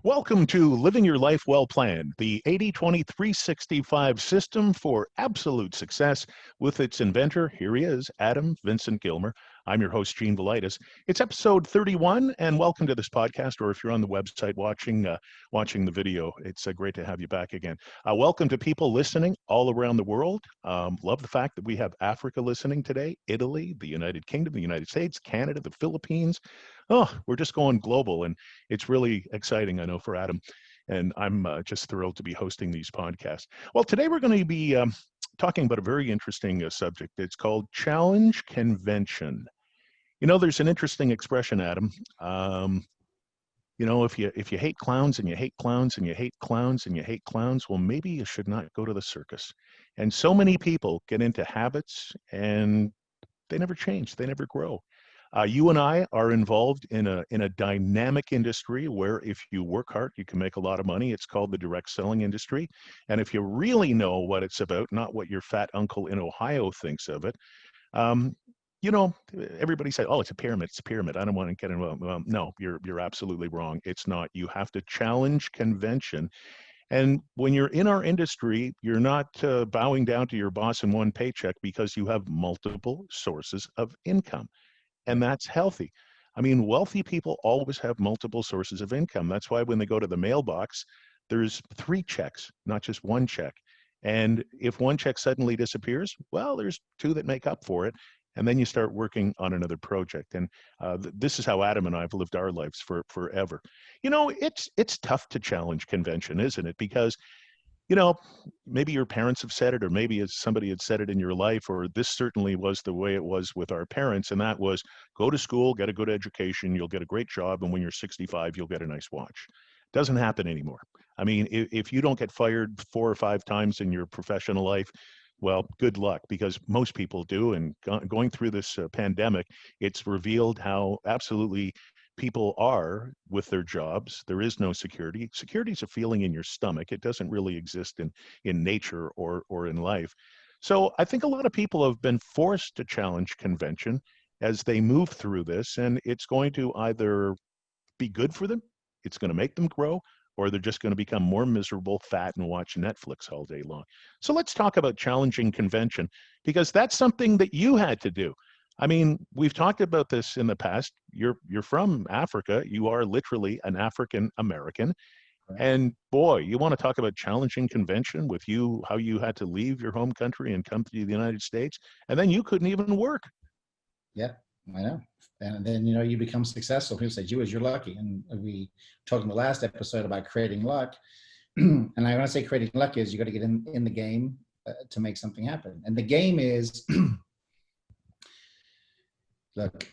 Welcome to Living Your Life Well Planned, the 80-20-365 system for absolute success with its inventor. Here he is, Adam Vincent Gilmer. I'm your host, Gene Velitis. It's episode 31, and welcome to this podcast, or if you're on the website watching the video, it's great to have you back again. Welcome to people listening all around the world. Love the fact that we have Africa listening today, Italy, the United Kingdom, the United States, Canada, the Philippines. Oh, we're just going global, and it's really exciting, I know, for Adam. And I'm just thrilled to be hosting these podcasts. Well, today we're going to be talking about a very interesting subject. It's called challenge convention. You know, there's an interesting expression, Adam. If you hate clowns and you hate clowns and you hate clowns and you hate clowns, well, maybe you should not go to the circus. And so many people get into habits and they never change. They never grow. You and I are involved in a dynamic industry where if you work hard, you can make a lot of money. It's called the direct selling industry. And if you really know what it's about, not what your fat uncle in Ohio thinks of it, everybody say, "Oh, it's a pyramid. It's a pyramid. I don't want to get involved." Well, no, you're absolutely wrong. It's not. You have to challenge convention. And when you're in our industry, you're not bowing down to your boss in one paycheck because you have multiple sources of income. And that's healthy. I mean, wealthy people always have multiple sources of income. That's why when they go to the mailbox, there's 3 checks, not just 1 check. And if 1 check suddenly disappears, well, there's 2 that make up for it. And then you start working on another project. And this is how Adam and I have lived our lives forever. You know, it's tough to challenge convention, isn't it? Because maybe your parents have said it, or maybe it's somebody had said it in your life, or this certainly was the way it was with our parents. And that was go to school, get a good education, you'll get a great job. And when you're 65, you'll get a nice watch. Doesn't happen anymore. I mean, if you don't get fired 4 or 5 times in your professional life, well, good luck, because most people do. And going through this pandemic, it's revealed how absolutely people are with their jobs. There is no security. Security is a feeling in your stomach. It doesn't really exist in nature or in life. So I think a lot of people have been forced to challenge convention as they move through this, and it's going to either be good for them, it's going to make them grow, or they're just going to become more miserable, fat, and watch Netflix all day long. So let's talk about challenging convention, because that's something that you had to do. I mean, we've talked about this in the past. You're from Africa. You are literally an African American. Right. And boy, you want to talk about challenging convention with you, how you had to leave your home country and come to the United States, and then you couldn't even work. Yeah, I know. And then, you become successful. People say, "Geez, you're lucky." And we talked in the last episode about creating luck. And I want to say creating luck is you got to get in the game to make something happen. And the game is, look,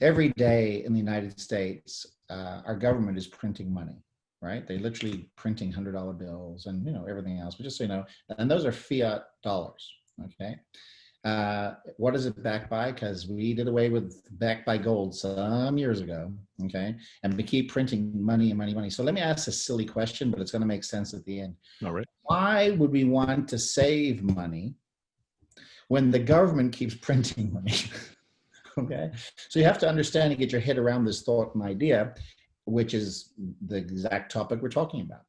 every day in the United States, our government is printing money, right? They're literally printing $100 bills and, everything else. But just so you know, and those are fiat dollars, okay? What is it backed by? Because we did away with backed by gold some years ago, okay? And we keep printing money and money, money. So let me ask a silly question, but it's going to make sense at the end. All right. Why would we want to save money when the government keeps printing money? Okay? So you have to understand and get your head around this thought and idea, which is the exact topic we're talking about.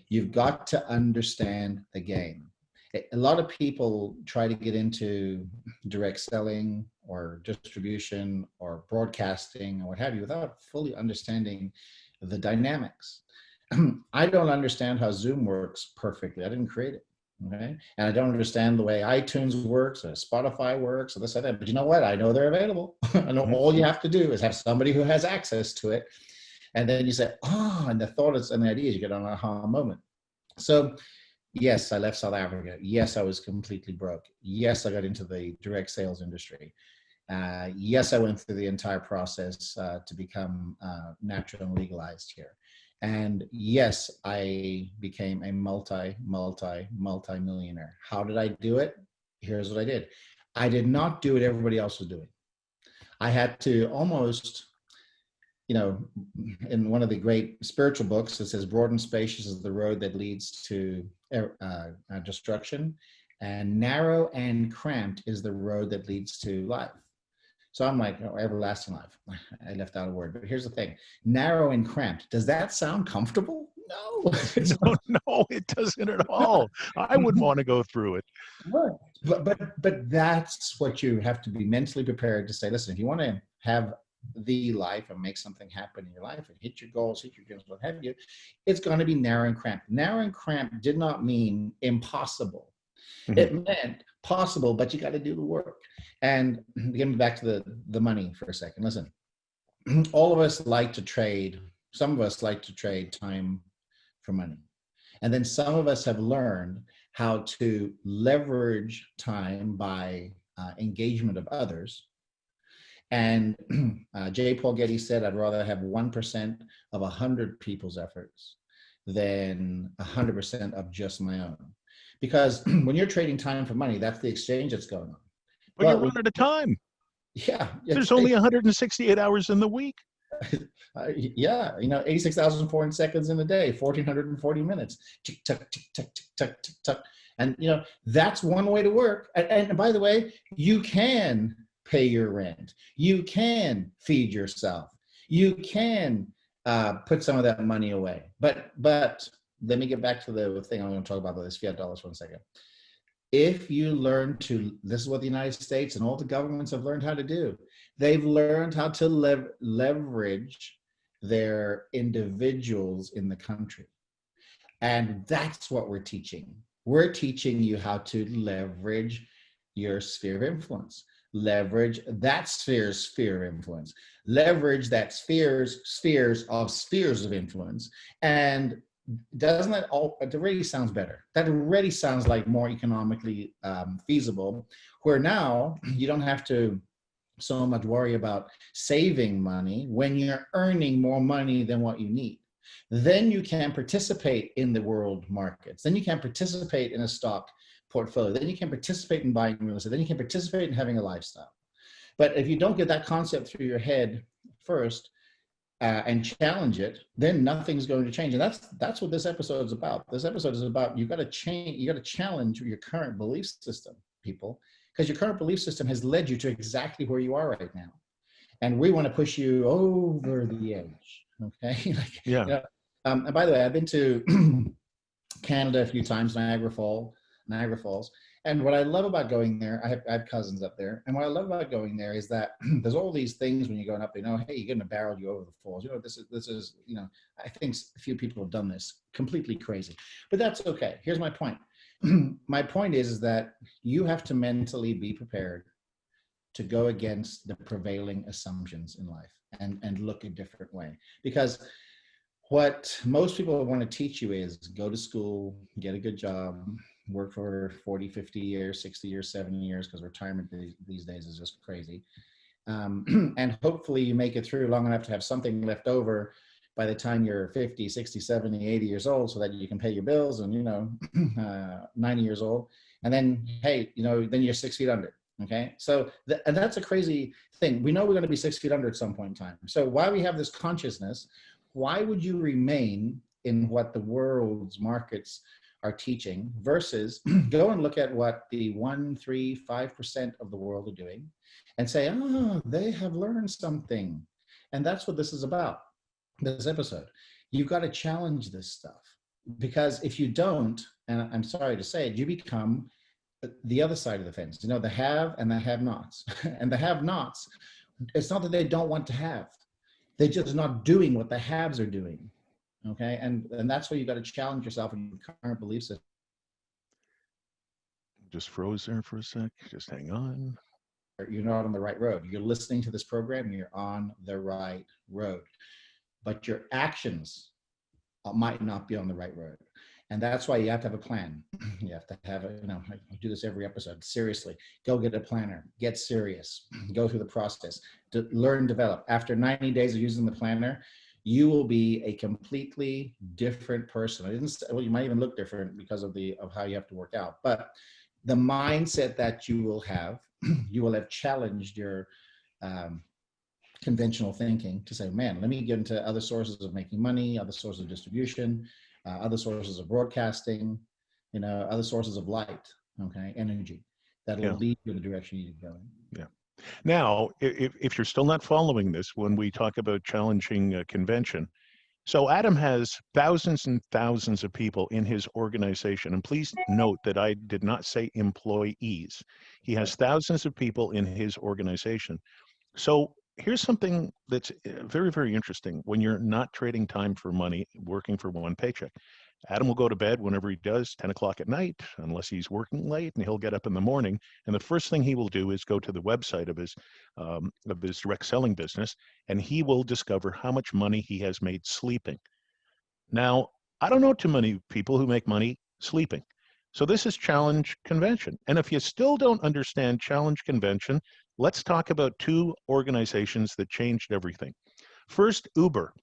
You've got to understand the game. A lot of people try to get into direct selling or distribution or broadcasting or what have you without fully understanding the dynamics. I don't understand how Zoom works perfectly. I didn't create it. Okay. And I don't understand the way iTunes works or Spotify works or this or that. But you know what? I know they're available. I know all you have to do is have somebody who has access to it. And then you say, and the thought is, and the idea is you get an aha moment. So yes, I left South Africa. Yes, I was completely broke. Yes, I got into the direct sales industry. Yes, I went through the entire process to become natural and legalized here. And yes, I became a multi-millionaire. How did I do it? Here's what I did. I did not do what everybody else was doing. I had to almost, in one of the great spiritual books, it says, broad and spacious is the road that leads to destruction, and narrow and cramped is the road that leads to life. So I'm like, everlasting life. I left out a word, but here's the thing. Narrow and cramped. Does that sound comfortable? No, it's No, not. no, it doesn't at all. I wouldn't want to go through it. Right. But that's what you have to be mentally prepared to say. Listen, if you want to have the life and make something happen in your life and hit your goals, hit your dreams, what have you, it's going to be narrow and cramped. Narrow and cramped did not mean impossible. Mhm. It meant possible, but you got to do the work. And getting back to the money for a second. Listen, all of us like to trade. Some of us like to trade time for money. And then some of us have learned how to leverage time by engagement of others. And J. Paul Getty said, I'd rather have 1% of 100 people's efforts than 100% of just my own. Because when you're trading time for money, that's the exchange that's going on. But you But run out of time. yeah, There's only 168 hours in the week. yeah, 86,400 seconds in a day, 1,440 minutes. Tick, tuck, tick, tuck, tick, tuck, tick, tuck. And, that's one way to work. And by the way, you can pay your rent. You can feed yourself. You can put some of that money away. But let me get back to the thing I'm going to talk about, this fiat dollars for a second. If you learn to, this is what the United States and all the governments have learned how to do. They've learned how to leverage their individuals in the country. And that's what we're teaching. We're teaching you how to leverage your sphere of influence, leverage that sphere of influence, leverage that spheres of influence. And doesn't that all, it already sounds better. That already sounds like more economically feasible, where now you don't have to so much worry about saving money when you're earning more money than what you need. Then you can participate in the world markets. Then you can participate in a stock portfolio. Then you can participate in buying real estate. Then you can participate in having a lifestyle. But if you don't get that concept through your head first, and challenge it, then nothing's going to change. And that's what this episode is about. This episode is about, you got to change, you got to challenge your current belief system, people, because your current belief system has led you to exactly where you are right now. And we want to push you over the edge. Okay. Yeah. And by the way, I've been to Canada a few times, Niagara Falls. And what I love about going there, I have cousins up there. And what I love about going there is that there's all these things when you're going up, hey, you're getting a barrel you over the falls. This is, I think a few people have done this completely crazy, but that's okay. Here's my point. My point is that you have to mentally be prepared to go against the prevailing assumptions in life and look a different way. Because what most people want to teach you is go to school, get a good job, work for 40, 50 years, 60 years, 70 years, because retirement these days is just crazy. And hopefully you make it through long enough to have something left over by the time you're 50, 60, 70, 80 years old, so that you can pay your bills and, 90 years old. And then, hey, then you're 6 feet under. Okay. So, and that's a crazy thing. We know we're going to be 6 feet under at some point in time. So while we have this consciousness, why would you remain in what the world's markets are teaching versus go and look at what the 1, 3, 5% of the world are doing and say, oh, they have learned something. And that's what this is about, this episode. You've got to challenge this stuff, because if you don't, and I'm sorry to say it, you become the other side of the fence, the have and the have nots. And the have nots, it's not that they don't want to have, they're just not doing what the haves are doing. Okay. And that's where you got to challenge yourself in your current belief system. Just froze there for a sec. Just hang on. You're not on the right road. You're listening to this program, you're on the right road, but your actions might not be on the right road. And that's why you have to have a plan. You have to have I do this every episode. Seriously, go get a planner, get serious, go through the process, learn, develop. After 90 days of using the planner, you will be a completely different person. You might even look different because of how you have to work out. But the mindset that you will have challenged your conventional thinking to say, man, let me get into other sources of making money, other sources of distribution, other sources of broadcasting, other sources of light, okay, energy that will lead you in the direction you need to go in. Yeah. Now, if you're still not following this, when we talk about challenging convention, So Adam has thousands and thousands of people in his organization. And please note that I did not say employees. He has thousands of people in his organization. So here's something that's very, very interesting when you're not trading time for money, working for one paycheck. Adam will go to bed whenever he does, 10 o'clock at night, unless he's working late, and he'll get up in the morning. And the first thing he will do is go to the website of his direct selling business, and he will discover how much money he has made sleeping. Now, I don't know too many people who make money sleeping. So this is challenge convention. And if you still don't understand challenge convention, let's talk about two organizations that changed everything. First, Uber.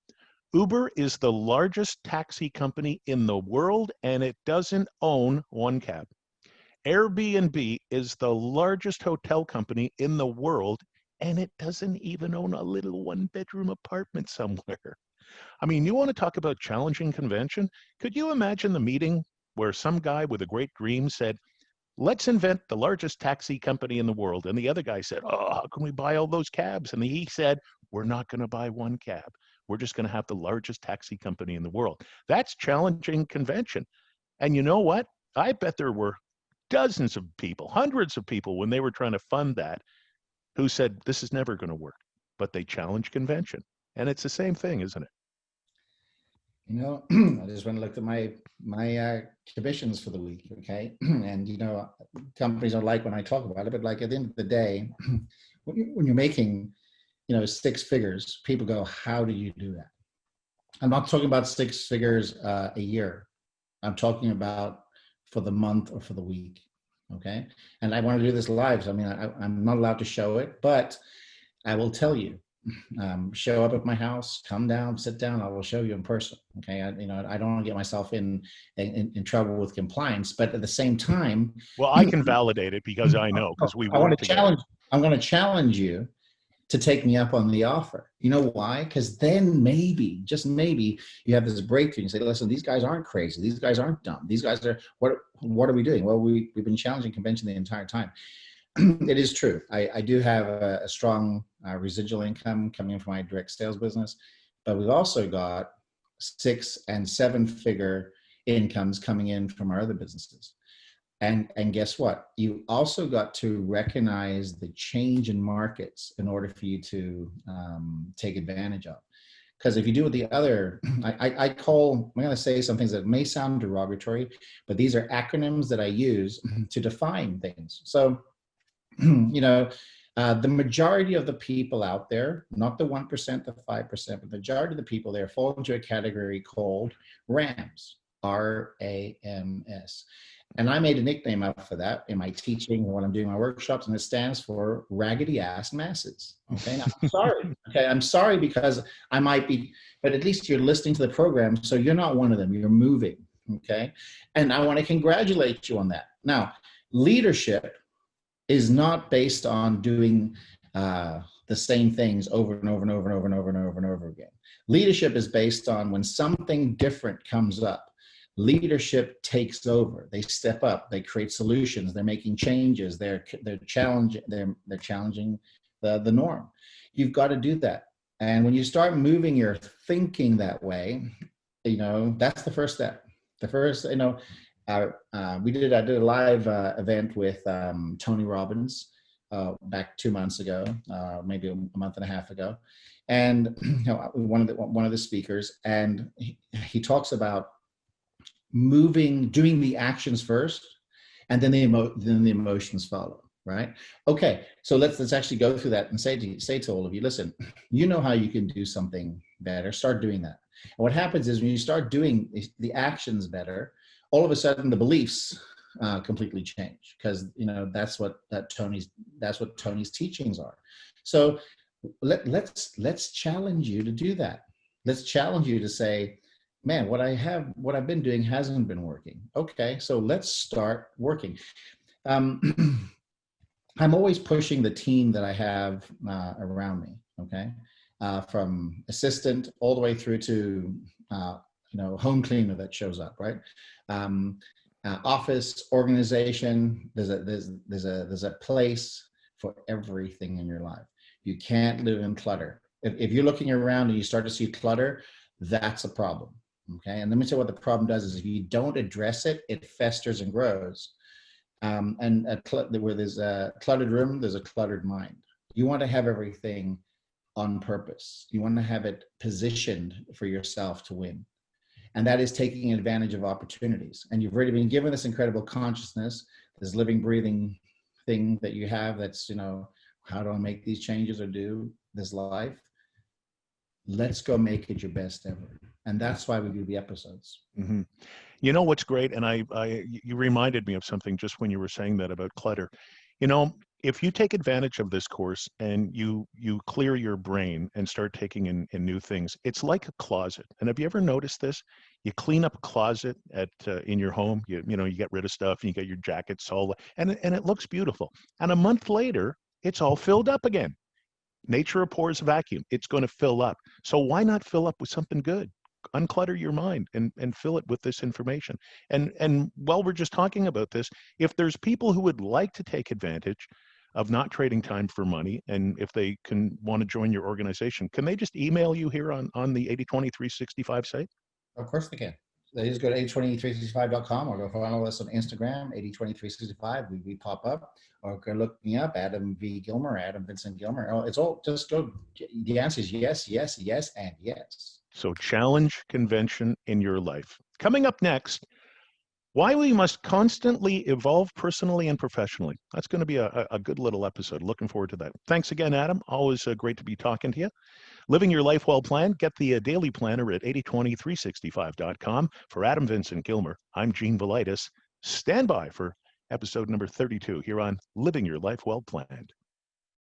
Uber is the largest taxi company in the world, and it doesn't own one cab. Airbnb is the largest hotel company in the world, and it doesn't even own a little one-bedroom apartment somewhere. I mean, you want to talk about challenging convention? Could you imagine the meeting where some guy with a great dream said, let's invent the largest taxi company in the world. And the other guy said, oh, how can we buy all those cabs? And he said, we're not going to buy one cab. We're just going to have the largest taxi company in the world. That's challenging convention. And you know what? I bet there were dozens of people, hundreds of people when they were trying to fund that who said, this is never going to work. But they challenged convention. And it's the same thing, isn't it? You know, I just went and looked at my commissions for the week, okay? And you know, companies don't like when I talk about it, but like at the end of the day, when you're making, you know, six figures, people go, "How do you do that?" I'm not talking about six figures a year. I'm talking about for the month or for the week, okay? And I want to do this live. So I mean, I'm not allowed to show it, but I will tell you. Show up at my house, come down, sit down. I will show you in person. Okay, you know, I don't want to get myself in trouble with compliance, but at the same time, well, I can validate it because I know because we I want work to together. challenge. I'm going to challenge you to take me up on the offer. You know why? Because then maybe, just maybe, you have this breakthrough. You say, "Listen, these guys aren't crazy. These guys aren't dumb. These guys are what? What are we doing?" Well, we've been challenging convention the entire time. It is true. I do have a strong residual income coming in from my direct sales business, but we've also got 6 and 7 figure incomes coming in from our other businesses. And guess what? You also got to recognize the change in markets in order for you to take advantage of. Because if you do with the other, I call, I'm going to say some things that may sound derogatory, but these are acronyms that I use to define things. So you know, the majority of the people out there, not the 1%, the 5%, but the majority of the people there fall into a category called RAMS, RAMS. And I made a nickname up for that in my teaching when I'm doing my workshops, and it stands for raggedy ass masses. Okay, now I'm sorry. Okay, I'm sorry because I might be, but at least you're listening to the program, so you're not one of them. You're moving. Okay, and I want to congratulate you on that. Now, leadership is not based on doing the same things over and over and over and over and over and over and over again. Leadership is based on when something different comes up, leadership takes over. They step up. They create solutions. They're making changes. They're challenging. They're challenging the norm. You've got to do that. And when you start moving your thinking that way, you know, that's the first step. The first, you know, I did a live event with Tony Robbins back 2 months ago, maybe a month and a half ago, and you know, one of the speakers, and he talks about doing the actions first, and then the emotions follow. Right? Okay, so let's actually go through that and say to all of you, listen, you know how you can do something better. Start doing that. And what happens is when you start doing the actions better, all of a sudden the beliefs completely change, because you know that's what Tony's teachings are. So let's challenge you to do that. Let's challenge you to say, man, what I've been doing hasn't been working. Okay, so let's start working. I'm always pushing the team that I have around me. Okay, from assistant all the way through to you know, home cleaner that shows up, right? Office, organization. There's a place for everything in your life. You can't live in clutter. If you're looking around and you start to see clutter, That's a problem. Okay. And let me tell you what the problem does is if you don't address it, it festers and grows. Where there's a cluttered room, there's a cluttered mind. You want to have everything on purpose. You want to have it positioned for yourself to win. And that is taking advantage of opportunities. And you've already been given this incredible consciousness, this living, breathing thing that you have that's, how do I make these changes or do this life? Let's go make it your best ever. And that's why we do the episodes. Mm-hmm. You know what's great, and you reminded me of something just when you were saying that about clutter. If you take advantage of this course and you clear your brain and start taking in new things, it's like a closet. And have you ever noticed this? You clean up a closet in your home. You get rid of stuff, and you get your jackets all, and it looks beautiful. And a month later, it's all filled up again. Nature abhors vacuum. It's going to fill up. So why not fill up with something good? Unclutter your mind and fill it with this information. And while we're just talking about this, if there's people who would like to take advantage of not trading time for money, and if they want to join your organization, can they just email you here on the 80/20/365 site? Of course they can. They just go to 80/20/365.com or go follow us on Instagram, 80/20/365. We pop up, or go look me up, Adam V. Gilmer, Adam Vincent Gilmer. Oh, it's all just go. The answer is yes, yes, yes, and yes. So challenge convention in your life. Coming up next, why we must constantly evolve personally and professionally. That's going to be a good little episode. Looking forward to that. Thanks again, Adam. Always great to be talking to you. Living your life well planned. Get the daily planner at 80/20/365.com. For Adam Vincent Gilmer, I'm Gene Velitis. Stand by for episode number 32 here on Living Your Life Well Planned.